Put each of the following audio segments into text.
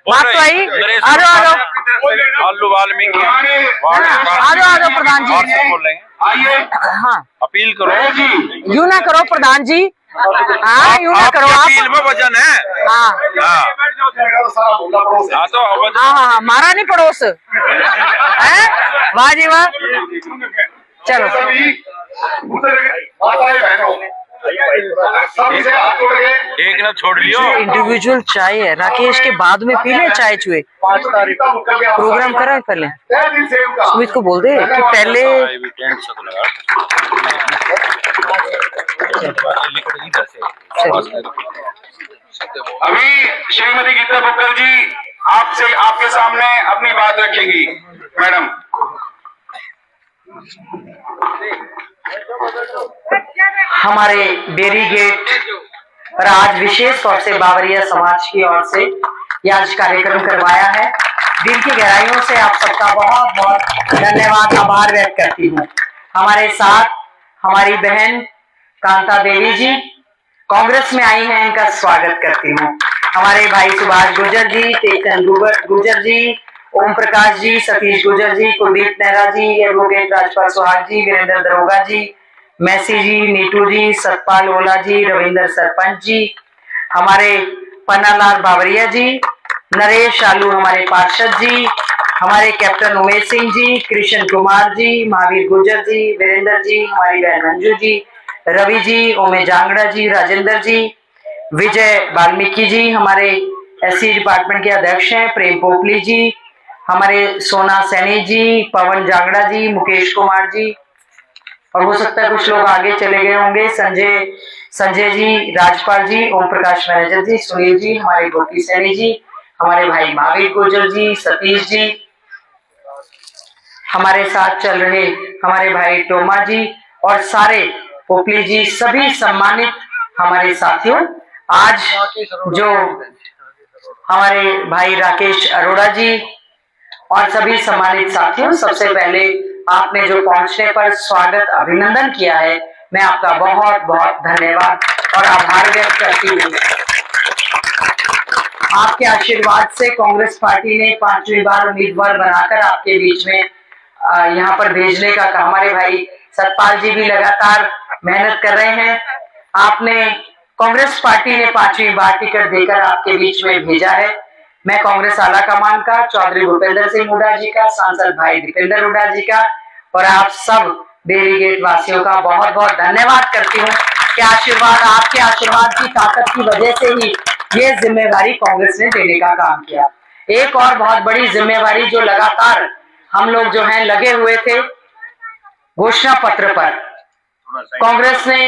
बात तो आई। आ जाओ आलू वाल्मीकि आ जाओ प्रधान जी। बोल रहे हैं। हाँ अपील करो। यूं ना करो प्रधान जी, हाँ यूं ना करो आप। अपील में वजन है। हाँ तो हाँ मारा नहीं पड़ोस है। वाह जी वाह। चलो एक ना छोड़ लियो। इंडिविजुअल चाय है राकेश के बाद में पी ले चाय चुए। प्रोग्राम करा है पहले, सुमित को बोल दे कि पहले। अभी श्रीमती गीता बुक्कल जी आपसे आपके सामने अपनी बात रखेगी। मैडम हमारे डेयरी गेट पर आज विशेष तौर से बावरिया समाज की ओर से यह आज कार्यक्रम करवाया है। दिल की गहराइयों से आप सबका बहुत बहुत धन्यवाद, आभार व्यक्त करती हूँ। हमारे साथ हमारी बहन कांता देवी जी कांग्रेस में आई हैं, इनका स्वागत करती हूँ। हमारे भाई सुभाष गुर्जर जी, तेजन गुर्जर जी, ओम प्रकाश जी, सतीश गुर्जर जी, कुलदीप नेहरा जी, एडवोकेट राजपाल सुहाग जी, वीरेंद्र दरोगा जी, मैसी जी, नीटू जी, सतपाल ओला जी, रविंद्र सरपंच जी, हमारे पन्नालाल बावरिया जी, नरेश आलू हमारे पार्षद जी, हमारे कैप्टन उमेश सिंह जी, कृष्ण कुमार जी, महावीर गुर्जर जी, वीरेंद्र जी, हमारी बहन मंजू जी, रवि जी, ओमे जांगड़ा जी, राजेंद्र जी, विजय वाल्मीकि जी, हमारे एससी डिपार्टमेंट के अध्यक्ष हैं, प्रेम पोपली जी, हमारे सोना सैनी जी, पवन जांगड़ा जी, मुकेश कुमार जी, और हो सकता है कुछ लोग आगे चले गए होंगे, संजय जी, राजपाल जी, ओम प्रकाश मैनेजर जी, सुनील जी, हमारे गोपी सैनी जी, हमारे भाई महावीर गुर्जर जी, सतीश जी, हमारे साथ चल रहे हमारे भाई टोमा जी और सारे पोपली जी, सभी सम्मानित हमारे साथियों। आज जो हमारे भाई राकेश अरोड़ा जी और सभी सम्मानित साथियों, सबसे पहले आपने जो पहुंचने पर स्वागत अभिनंदन किया है, मैं आपका बहुत बहुत धन्यवाद और आभार व्यक्त करती हूँ। आपके आशीर्वाद से कांग्रेस पार्टी ने 5वीं बार उम्मीदवार बनाकर आपके बीच में यहाँ पर भेजने का कहा। हमारे भाई सतपाल जी भी लगातार मेहनत कर रहे हैं। आपने कांग्रेस पार्टी ने 5वीं बार टिकट देकर आपके बीच में भेजा है। मैं कांग्रेस आला कमान का, चौधरी भूपेंद्र सिंह हुड्डा जी का, सांसद भाई दीपेंद्र हुड्डा जी का और आप सब डेयरी गेट वासियों का बहुत बहुत धन्यवाद करती हूँ कि आशीर्वाद, आपके आशीर्वाद की ताकत की वजह से ही ये जिम्मेवारी कांग्रेस ने देने का काम किया। एक और बहुत बड़ी जिम्मेवारी जो लगातार हम लोग जो है लगे हुए थे घोषणा पत्र पर, कांग्रेस ने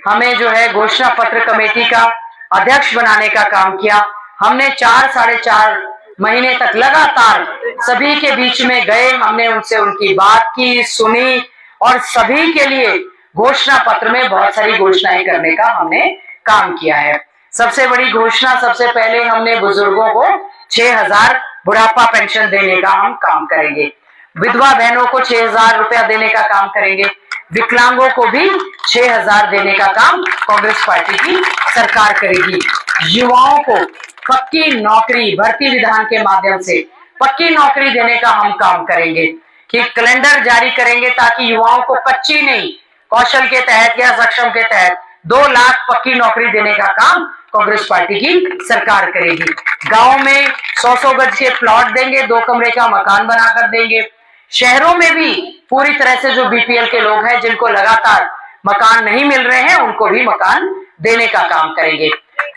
हमें जो है घोषणा पत्र कमेटी का अध्यक्ष बनाने का काम किया। हमने 4-4.5 महीने तक लगातार सभी के बीच में गए, हमने उनसे उनकी बात की, सुनी और सभी के लिए घोषणा पत्र में बहुत सारी घोषणाएं करने का हमने काम किया है। सबसे बड़ी घोषणा, सबसे पहले हमने बुजुर्गों को 6,000 बुढ़ापा पेंशन देने का हम काम करेंगे। विधवा बहनों को 6,000 रुपया देने का काम करेंगे। विकलांगों को भी 6,000 देने का काम कांग्रेस पार्टी की सरकार करेगी। युवाओं को पक्की नौकरी, भर्ती विधान के माध्यम से पक्की नौकरी देने का हम काम करेंगे कि कैलेंडर जारी करेंगे ताकि युवाओं को कच्ची नहीं, कौशल के तहत या सक्षम के तहत 2 लाख पक्की नौकरी देने का काम कांग्रेस पार्टी की सरकार करेगी। गांव में 100-100 गज के प्लॉट देंगे, 2 कमरे का मकान बनाकर देंगे। शहरों में भी पूरी तरह से जो बीपीएल के लोग हैं जिनको लगातार मकान नहीं मिल रहे हैं, उनको भी मकान देने का काम करेंगे।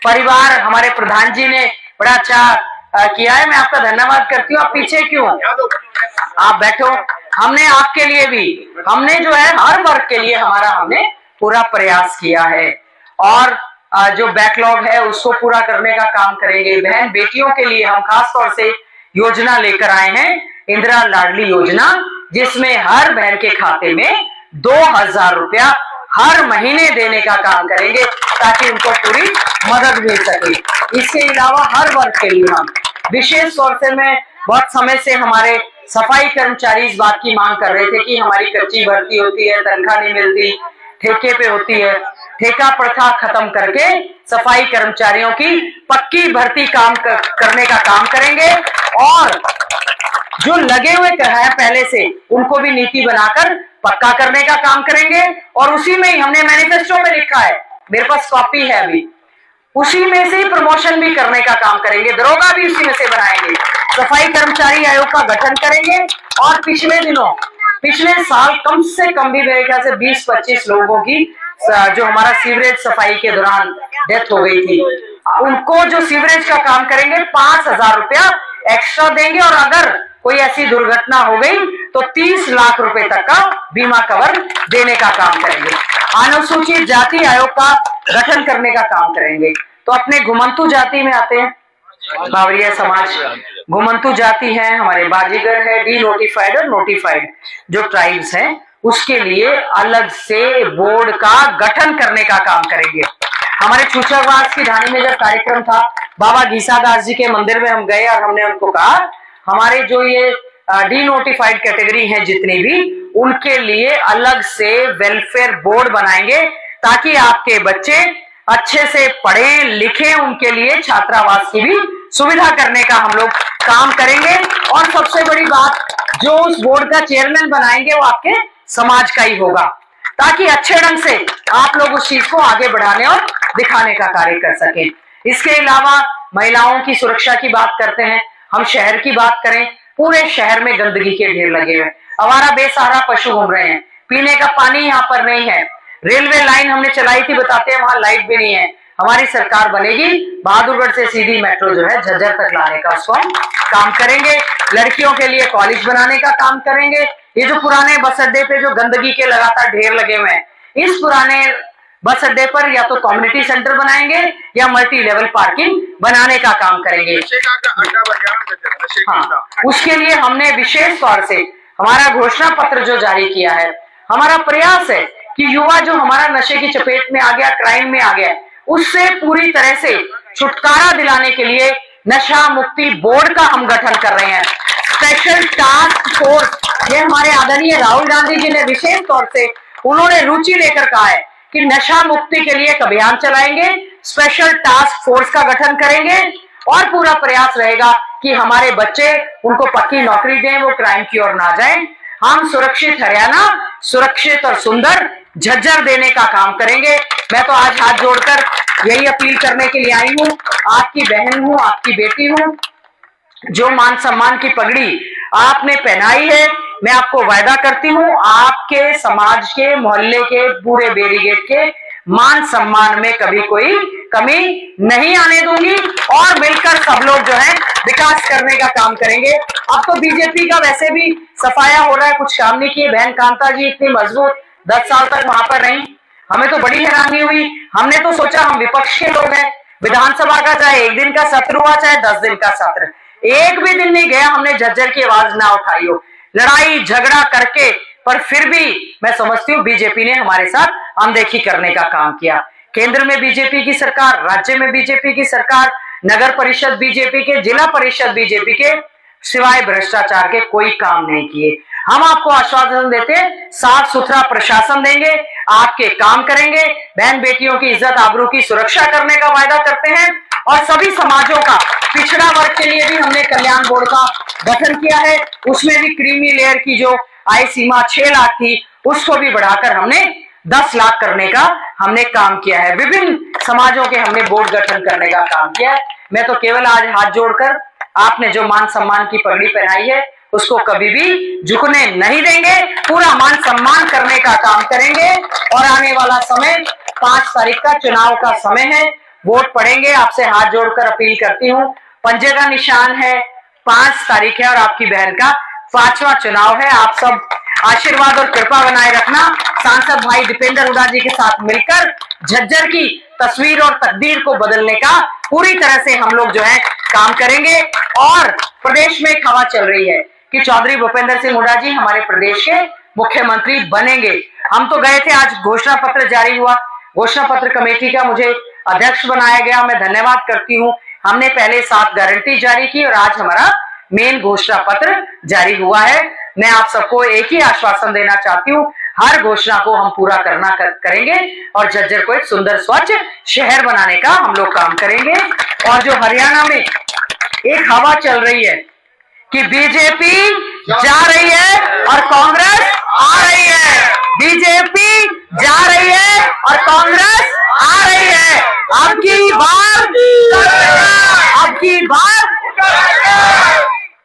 परिवार, हमारे प्रधान जी ने बड़ा अच्छा किया है, मैं आपका धन्यवाद करती हूँ। आप पीछे क्यों, आप बैठो। हमने आपके लिए भी, हमने जो है हर वर्ग के लिए हमने पूरा प्रयास किया है और जो बैकलॉग है उसको पूरा करने का काम करेंगे। बहन बेटियों के लिए हम खास तौर से योजना लेकर आए हैं, इंदिरा लाडली योजना, जिसमें हर बहन के खाते में 2,000 रुपया हर महीने देने का काम करेंगे ताकि उनको पूरी मदद मिल सके। इसके अलावा हर वर्ग के लिए हम विशेष तौर से, मैं बहुत समय से हमारे सफाई कर्मचारी इस बात की मांग कर रहे थे कि हमारी कच्ची भर्ती होती है, तनख्वाह नहीं मिलती, ठेके पे होती है। ठेका प्रथा खत्म करके सफाई कर्मचारियों की पक्की भर्ती करने का काम करेंगे और जो लगे हुए हैं पहले से उनको भी नीति बनाकर पक्का करने का काम करेंगे। और उसी में ही हमने मैनिफेस्टो में लिखा है, मेरे पास कॉपी है अभी, उसी में से ही प्रमोशन भी करने का काम करेंगे, दरोगा भी उसी में से बनाएंगे, सफाई कर्मचारी आयोग का गठन करेंगे। और पिछले साल कम से कम भी मेरे ख्याल से 20-25 लोगों की जो हमारा सीवरेज सफाई के दौरान डेथ हो गई थी, उनको जो सीवरेज का काम करेंगे 5,000 रुपया एक्स्ट्रा देंगे और अगर कोई ऐसी दुर्घटना हो गई तो 30 लाख रुपए तक का बीमा कवर देने का काम करेंगे। अनुसूचित जाति आयोग का गठन करने का काम करेंगे। तो अपने घुमंतु जाति में आते हैं, बावरिया समाज घुमंतु जाति है, हमारे बाजीगर है, डी नोटिफाइड और नोटिफाइड जो ट्राइब्स हैं, उसके लिए अलग से बोर्ड का गठन करने का काम करेंगे। हमारे छूछरवास की ढाणी में जब कार्यक्रम था, बाबा घीसादास जी के मंदिर में हम गए और हमने उनको कहा हमारे जो ये डी नोटिफाइड कैटेगरी है जितनी भी, उनके लिए अलग से वेलफेयर बोर्ड बनाएंगे ताकि आपके बच्चे अच्छे से पढ़ें लिखें, उनके लिए छात्रावास की भी सुविधा करने का हम लोग काम करेंगे। और सबसे बड़ी बात, जो उस बोर्ड का चेयरमैन बनाएंगे वो आपके समाज का ही होगा, ताकि अच्छे ढंग से आप लोग उस चीज को आगे बढ़ाने और दिखाने का कार्य कर सकें। इसके अलावा महिलाओं की सुरक्षा की बात करते हैं, हम शहर की बात करें, पूरे शहर में गंदगी के ढेर लगे हुए, आवारा बेसहारा पशु घूम रहे हैं, पीने का पानी यहाँ पर नहीं है, रेलवे लाइन हमने चलाई थी, बताते हैं वहां लाइट भी नहीं है। हमारी सरकार बनेगी, बहादुरगढ़ से सीधी मेट्रो जो है झज्जर तक लाने का उसको हम काम करेंगे। लड़कियों के लिए कॉलेज बनाने का काम करेंगे। ये जो पुराने बस अड्डे पे जो गंदगी के लगातार ढेर लगे हुए हैं, इस पुराने बस अड्डे पर या तो कम्युनिटी सेंटर बनाएंगे या मल्टी लेवल पार्किंग बनाने का काम करेंगे। हाँ, उसके लिए हमने विशेष तौर से हमारा घोषणा पत्र जो जारी किया है, हमारा प्रयास है कि युवा जो हमारा नशे की चपेट में आ गया, क्राइम में आ गया, उससे पूरी तरह से छुटकारा दिलाने के लिए नशा मुक्ति बोर्ड का हम गठन कर रहे हैं। स्पेशल टास्क फोर्स, ये हमारे आदरणीय राहुल गांधी जी ने विशेष तौर से उन्होंने रुचि लेकर कहा है कि नशा मुक्ति के लिए एक अभियान चलाएंगे, स्पेशल टास्क फोर्स का गठन करेंगे और पूरा प्रयास रहेगा कि हमारे बच्चे उनको पक्की नौकरी दें, वो क्राइम की ओर ना जाएं। हम सुरक्षित हरियाणा, सुरक्षित और सुंदर झज्जर देने का काम करेंगे। मैं तो आज हाथ जोड़कर यही अपील करने के लिए आई हूँ, आपकी बहन हूँ, आपकी बेटी हूँ, जो मान सम्मान की पगड़ी आपने पहनाई है, मैं आपको वायदा करती हूँ आपके समाज के, मोहल्ले के, पूरे बेरीगेट के मान सम्मान में कभी कोई कमी नहीं आने दूंगी और मिलकर सब लोग जो है विकास करने का काम करेंगे। अब तो बीजेपी का वैसे भी सफाया हो रहा है, कुछ काम नहीं किए। बहन कांता जी इतनी मजबूत 10 साल तक वहां पर रही, हमें तो बड़ी हैरानी हुई। हमने तो सोचा हम विपक्ष के लोग हैं, विधानसभा का चाहे 1 दिन का सत्र हुआ चाहे 10 दिन का सत्र, एक भी दिन नहीं गया हमने झज्जर की आवाज ना उठाई हो, लड़ाई झगड़ा करके, पर फिर भी मैं समझती हूँ बीजेपी ने हमारे साथ अनदेखी करने का काम किया। केंद्र में बीजेपी की सरकार, राज्य में बीजेपी की सरकार, नगर परिषद बीजेपी के, जिला परिषद बीजेपी के, सिवाय भ्रष्टाचार के कोई काम नहीं किए। हम आपको आश्वासन देते हैं, साफ सुथरा प्रशासन देंगे, आपके काम करेंगे, बहन बेटियों की इज्जत आबरू की सुरक्षा करने का वायदा करते हैं। और सभी समाजों का, पिछड़ा वर्ग के लिए भी हमने कल्याण बोर्ड का गठन किया है, उसमें भी क्रीमी लेयर की जो आय सीमा 6 लाख थी उसको भी बढ़ाकर हमने 10 लाख करने का हमने काम किया है। विभिन्न समाजों के हमने बोर्ड गठन करने का काम किया है। मैं तो केवल आज हाथ जोड़कर आपने जो मान सम्मान की पगड़ी पहनाई है उसको कभी भी झुकने नहीं देंगे, पूरा मान सम्मान करने का काम करेंगे। और आने वाला समय 5 तारीख का चुनाव का समय है, वोट पड़ेंगे। आपसे हाथ जोड़कर अपील करती हूँ, पंजे का निशान है, 5 तारीख है और आपकी बहन का 5वां चुनाव है। आप सब आशीर्वाद और कृपा बनाए रखना। सांसद भाई दीपेंद्र हुड्डा जी के साथ मिलकर झज्जर की तस्वीर और तकदीर को बदलने का पूरी तरह से हम लोग जो है काम करेंगे। और प्रदेश में एक हवा चल रही है कि चौधरी भूपेंद्र सिंह हुड्डा जी हमारे प्रदेश के मुख्यमंत्री बनेंगे। हम तो गए थे, आज घोषणा पत्र जारी हुआ, घोषणा पत्र कमेटी का मुझे अध्यक्ष बनाया गया, मैं धन्यवाद करती हूँ। हमने पहले 7 गारंटी जारी की और आज हमारा मेन घोषणा पत्र जारी हुआ है। मैं आप सबको एक ही आश्वासन देना चाहती हूँ, हर घोषणा को हम पूरा करेंगे और झज्जर को एक सुंदर स्वच्छ शहर बनाने का हम लोग काम करेंगे। और जो हरियाणा में एक हवा चल रही है कि बीजेपी जा रही है और कांग्रेस आ रही है, बीजेपी जा रही है और कांग्रेस आ रही है, अब की बार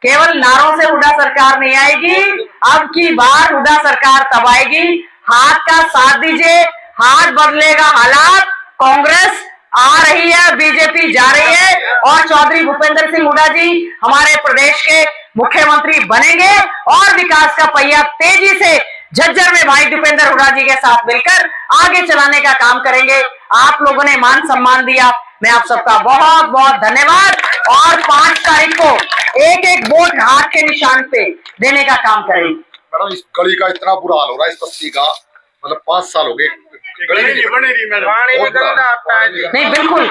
केवल नारों से हुड्डा सरकार नहीं आएगी, अब की बार हुड्डा सरकार तब आएगी। हाथ का साथ दीजिए, हाथ बदलेगा हालात, कांग्रेस आ रही है, बीजेपी जा रही है और चौधरी भूपेंद्र सिंह हुड्डा जी हमारे प्रदेश के मुख्यमंत्री बनेंगे और विकास का पहिया तेजी से झज्जर में भाई दीपेंद्र हुड्डा जी के साथ मिलकर आगे चलाने का काम करेंगे। आप लोगों ने मान सम्मान दिया, मैं आप सबका बहुत बहुत धन्यवाद। और 5 तारीख को एक एक वोट हाथ के निशान पे देने का काम करेंगे। मैडम इस गली का इतना बुरा हाल हो रहा है, इस बस्ती का, मतलब 5 साल हो गए गली नहीं बनी। नहीं बिल्कुल